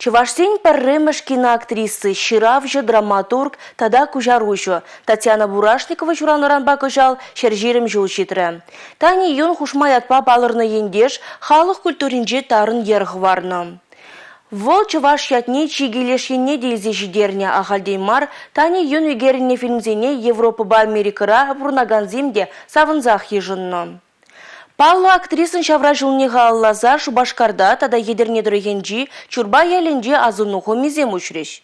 Чувашсен парремеш киноактрисы, ширавжы, драматург, тада кужаружы. Татьяна Бурашникова жураныран бакыжал, шержирім жыл житрі. Тани юн хушмаятпа балырны ендеш, халық культуринже тарын ерғы варны. Вол чуваш ятне чигилешенне дельзе жидерне ахалдеймар, тани юн үгеріне фильмзене Европа ба Америкара бурнаганзимде савынзах ежынны. Палла актрисын шавра жылнеға аллаза Шубашкарда тада едерне дұрегенжи, чурба еленже азынуху мизем үшреш.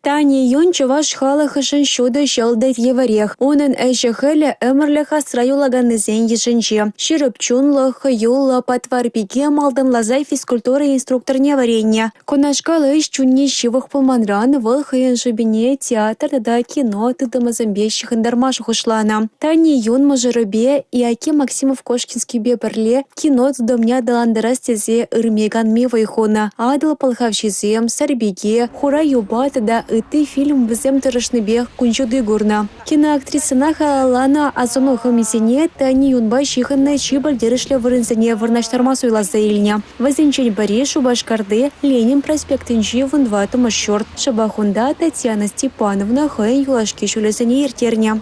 Тани юн чуваш халахышын шуды шылдайт еварех. Онын әші хілі өмірлі хасра юлаганызен ешінже. Шырып чунлы, хыюлы, патварпиге малдын лазай физкультура инструкторне варенне. Конашкалы іш чунне шивых пулманран выл хыян жыбине театр тада кино тыдымызымбе шихындармаш хушлана. Тани юн мажырыбе Иаки Максимов Кошкинский бебірле кино тыдымня даландырас тезе ырмеган мевайхуна. Адыл палхавшизем, сарбиге, хура юба тада Иты фильм візем тұрышныбе күнчуды гурна. Киноактрисына халалана азыну хымисене Тани юнба шихынны чибальдерішлі вырынсене вырнаштарма суйлазда еліне. Вазенчен бари Шубашкарды Ленин проспектінжі вындватымы шорт. Шабахунда Татьяна Степановна хын юлашки шулесене ертерне.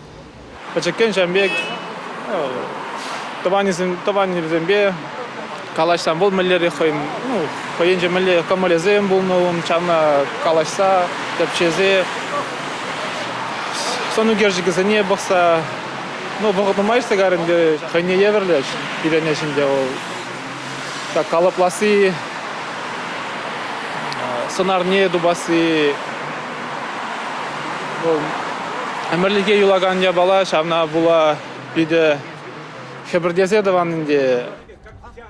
Пачакен жамбек табанизембе калашсан бұл мүллері қойым. Қойынжы мүллері камалезем болуым, чамна калашса, тәпчезе. Сону кержігізіне бұқса, бұғытымайшты ғарынды қойне еверлеш, үйренешінде ол. Калапласы, сонарне дубасы. Әмірліге юлаганға бала, шамна бұла үйді хебірдезе даванынде.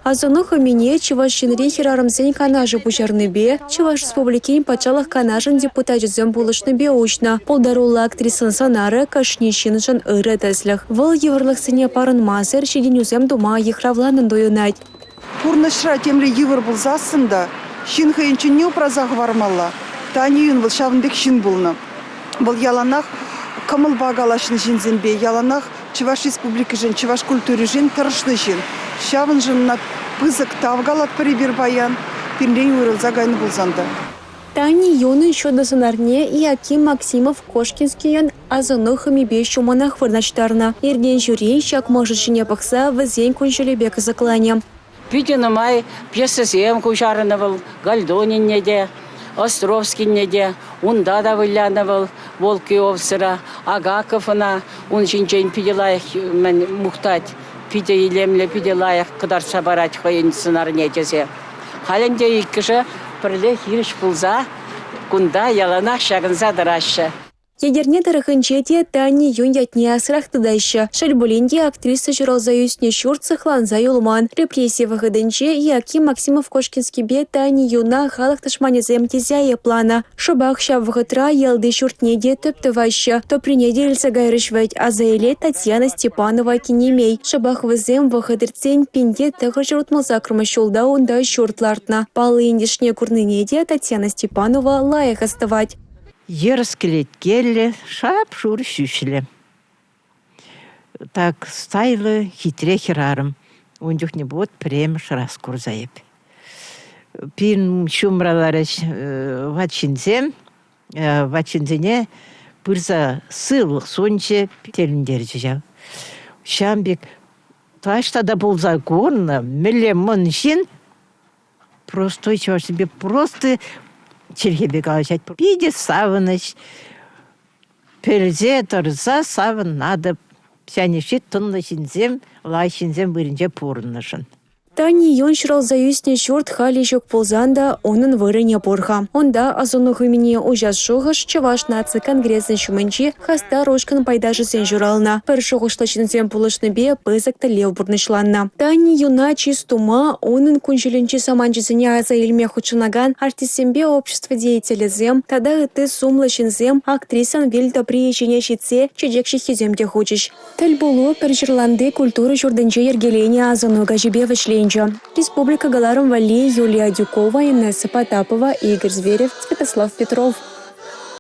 Азыны хымине Чуваш шинри хирарымсен канажы пучарныбе, Чуваш республикин пачалых канажын депутатжызем булышныбе учна. Полдарула актрисын санары кашнищинышын ыры тәсліх. Выл еврлық сыне парын мазыр, шеденюзем дума ехравланын дойынайт. Пурнышра темлі евр бұл засында, шин хайынчын не упразақ вармалла. Тани юн бұл шавынбек шин бұлны. Бұл яланақ камыл бағалашын жинзенбе, яланақ Чуваш республика жын, Чуваш культуры жын, тұрышны жын. Шавын жынна пызык тавгалат прибір баян, пинден уйрыл загайны бұлзанды. Тани юнын шодасынарне Иаки Максимов Кошкинскийен азыны хымибе шуманах вырнаштарна. Ерген жюри шак может жіне пақса візен күншілебе кызыклане. Пүйдені май пьесасем кушарынывыл, Гальдонинне де, Островскинне де, унда да вылянывыл, Волкиовсыра, Агаковына, он жинчен пиделайық мен мұқтать. Пиде елемле, пиде лайық қыдар сабарат қойын сынар нетесе. Халінде екіші бірле хиріш бұлза, күнда яланақ шағынза дырашы. Егерне тарахынчете Тани юн ятне асырақты дайшы. Шальбулинде актриса жыралза юсне шурт сықланза юлман. Репрессия вағыдынче Иаки Максимов Кошкинский бе Тани юна халық тышманезем тезяе плана. Шыбақ шавғытра елды шуртнеде төпті вайшы. Топринеде ілсі гайрышвайт, а заэле Татьяна Степанова кинемей. Шыбақ візем вағыдырцен пинде тығы жұртмалза кұрмашулда онда шуртлартна. Палы ендешне курнынеде Татьяна Степанова лайық аставать. Ерскелет келі, шап шур шүшілі. Так стайлы хитре хирарым. Ондюх не бот прем шрас курзаеп. Пин шумралары вачинзене пырза сылық сонче теліндер жау. Шамбек таштада болза горна, міле мұн жин, просто себе просто Черхебек алачать. Пиде савыныш, перзе тұрза савын надо. Сәнешет тұнны шинзем, лай шинзем бірінже порынышын. Тани юн шыралза юсне шурт хали жок ползанда онын вырыне порха. Онда азону хымине ужас шуғыш Чуваш наци конгрессын шумынчи хаста рожкан пайдажы сен журална. Пір шуғышлашынзем пулышны бе пызыкты лев бурнышланна. Тани юна чистума онын күнжілінчі саманчызыне аза илме хучынаган артисембе общество деятелезем, тада ыты сумлышынзем актрисан вельта приезжене шитсе чедекші хиземде хочеш. Тіл болу пір жырланды культуры журдынче ергелене азону гажибе вышлен. Республика Галаром Вали, Юлия Дюкова, Инесса Потапова, Игорь Зверев, Святослав Петров.